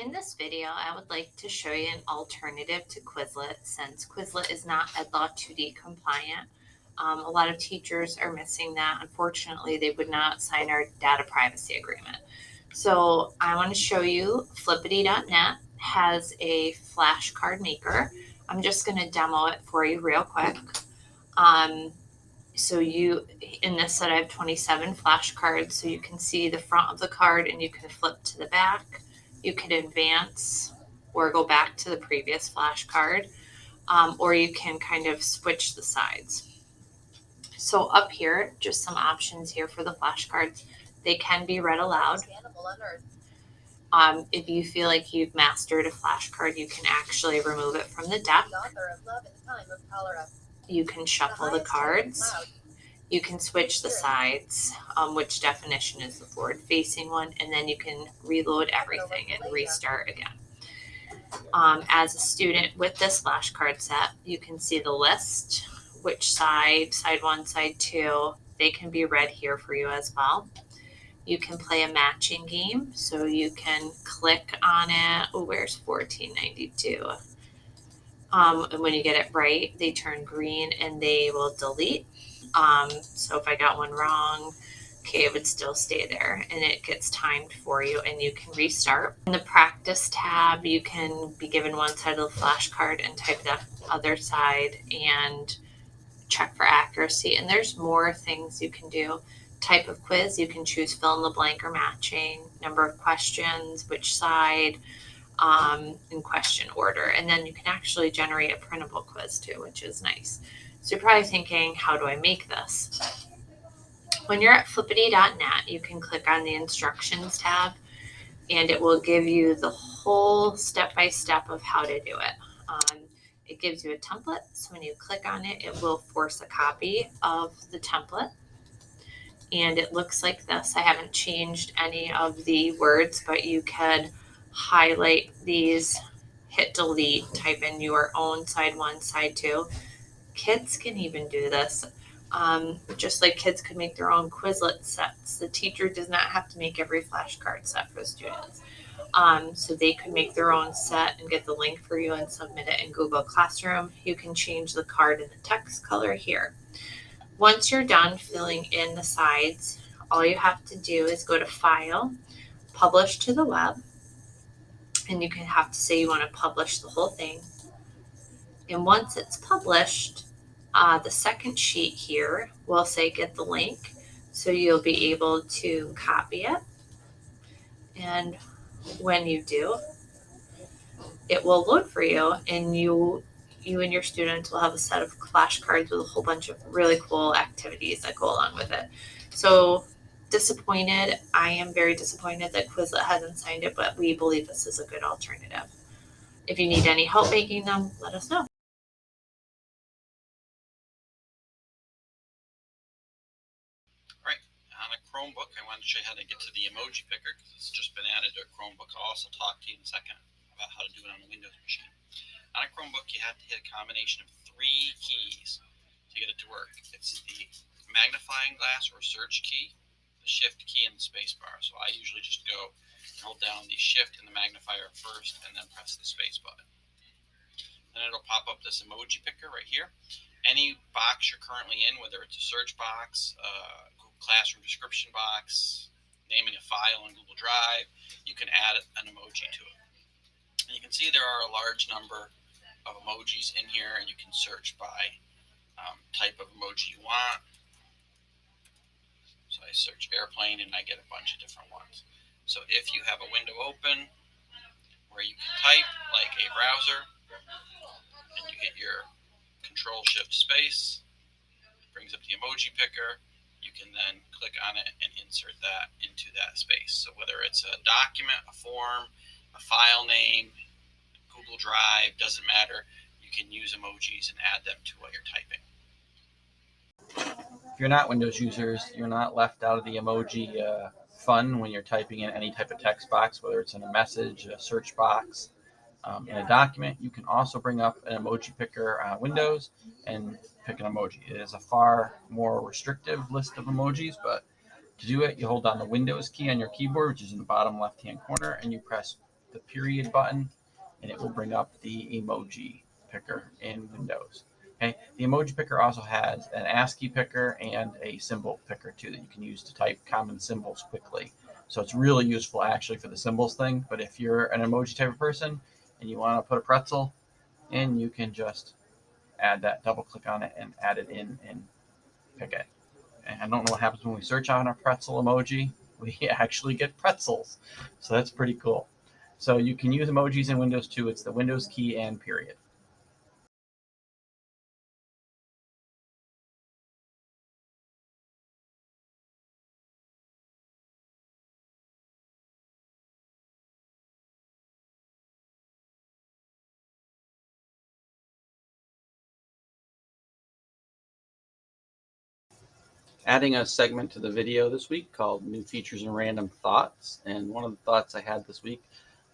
In this video, I would like to show you an alternative to Quizlet since Quizlet is not EdLaw 2D compliant. A lot of teachers are missing that. Unfortunately, they would not sign our data privacy agreement. So I want to show you flippity.net has a flashcard maker. I'm just going to demo it for you real quick. In this set, I have 27 flashcards, so you can see the front of the card and you can flip to the back. You can advance or go back to the previous flashcard, or you can kind of switch the sides. So up here, just some options here for the flashcards. They can be read aloud. If you feel like you've mastered a flashcard, you can actually remove it from the deck. You can shuffle the cards. You can switch the sides, which definition is the forward-facing one, and then you can reload everything and restart again. As a student with this flashcard set, you can see the list, which side 1, side 2, they can be read here for you as well. You can play a matching game, so you can click on it. Oh, where's 1492? And when you get it right, they turn green and they will delete. So if I got one wrong, okay, it would still stay there and it gets timed for you and you can restart. In the practice tab, you can be given one side of the flashcard and type the other side and check for accuracy. And there's more things you can do. Type of quiz, you can choose fill in the blank or matching, number of questions, which side, in question order. And then you can actually generate a printable quiz too, which is nice. So you're probably thinking, how do I make this? When you're at flippity.net, you can click on the instructions tab and it will give you the whole step-by-step of how to do it. It gives you a template. So when you click on it, it will force a copy of the template. And it looks like this. I haven't changed any of the words, but you could highlight these, hit delete, type in your own side 1, side 2. Kids can even do this. Just like kids could make their own Quizlet sets. The teacher does not have to make every flashcard set for students. So they could make their own set and get the link for you and submit it in Google Classroom. You can change the card and the text color here. Once you're done filling in the sides, all you have to do is go to File, Publish to the Web, and you can have to say you want to publish the whole thing. And once it's published, the second sheet here will say get the link, so you'll be able to copy it. And when you do, it will load for you, and you and your students will have a set of flashcards with a whole bunch of really cool activities that go along with it. So disappointed. I am very disappointed that Quizlet hasn't signed it, but we believe this is a good alternative. If you need any help making them, let us know. Right, on a Chromebook, I wanted to show you how to get to the emoji picker because it's just been added to a Chromebook. I'll also talk to you in a second about how to do it on a Windows machine. On a Chromebook, you have to hit a combination of 3 keys to get it to work. It's the magnifying glass or search key, the shift key, and the space bar. So I usually just go and hold down the shift and the magnifier first and then press the space button. Then it'll pop up this emoji picker right here. Any box you're currently in, whether it's a search box, Google Classroom description box, naming a file in Google Drive, you can add an emoji to it. And you can see there are a large number of emojis in here, and you can search by type of emoji you want. So I search airplane and I get a bunch of different ones. So if you have a window open where you can type like a browser and you hit your Control Shift Space, it brings up the emoji picker. You can then click on it and insert that into that space. So whether it's a document, a form, a file name, Google Drive, doesn't matter. You can use emojis and add them to what you're typing. If you're not Windows users, you're not left out of the emoji fun when you're typing in any type of text box, whether it's in a message, a search box, in a document. You can also bring up an emoji picker on Windows and pick an emoji. It is a far more restrictive list of emojis, but to do it, you hold down the Windows key on your keyboard, which is in the bottom left-hand corner, and you press the period button, and it will bring up the emoji picker in Windows. Okay, the emoji picker also has an ASCII picker and a symbol picker too that you can use to type common symbols quickly. So it's really useful actually for the symbols thing. But if you're an emoji type of person and you want to put a pretzel in, you can just add that, double click on it, and add it in and pick it. And I don't know what happens when we search on a pretzel emoji. We actually get pretzels. So that's pretty cool. So you can use emojis in Windows too. It's the Windows key and period. Adding a segment to the video this week called New Features and Random Thoughts. And one of the thoughts I had this week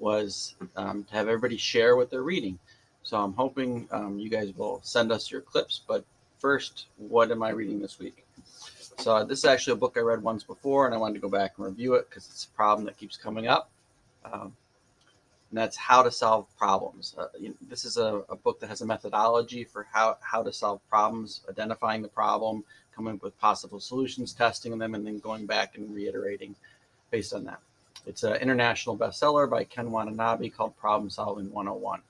was to have everybody share what they're reading. So I'm hoping you guys will send us your clips. But first, what am I reading this week? So this is actually a book I read once before, and I wanted to go back and review it because it's a problem that keeps coming up. And that's How to Solve Problems. This is a book that has a methodology for how to solve problems, identifying the problem, coming up with possible solutions, testing them, and then going back and reiterating based on that. It's an international bestseller by Ken Watanabe called Problem Solving 101.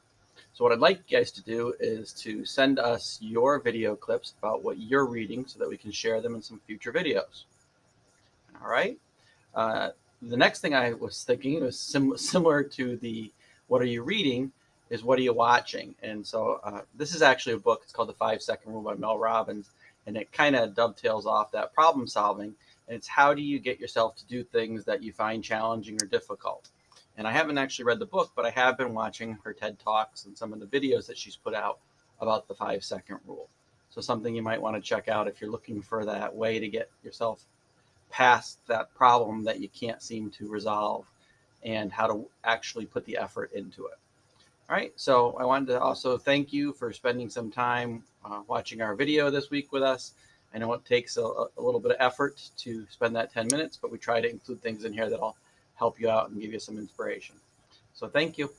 So what I'd like you guys to do is to send us your video clips about what you're reading so that we can share them in some future videos. All right. The next thing I was thinking was similar to the what are you reading is what are you watching? And so this is actually a book. It's called The 5-Second Rule by Mel Robbins. And it kind of dovetails off that problem solving. And it's how do you get yourself to do things that you find challenging or difficult? And I haven't actually read the book, but I have been watching her TED Talks and some of the videos that she's put out about the 5-second rule. So something you might want to check out if you're looking for that way to get yourself past that problem that you can't seem to resolve and how to actually put the effort into it. All right, so I wanted to also thank you for spending some time watching our video this week with us. I know it takes a little bit of effort to spend that 10 minutes, but we try to include things in here that'll help you out and give you some inspiration. So thank you.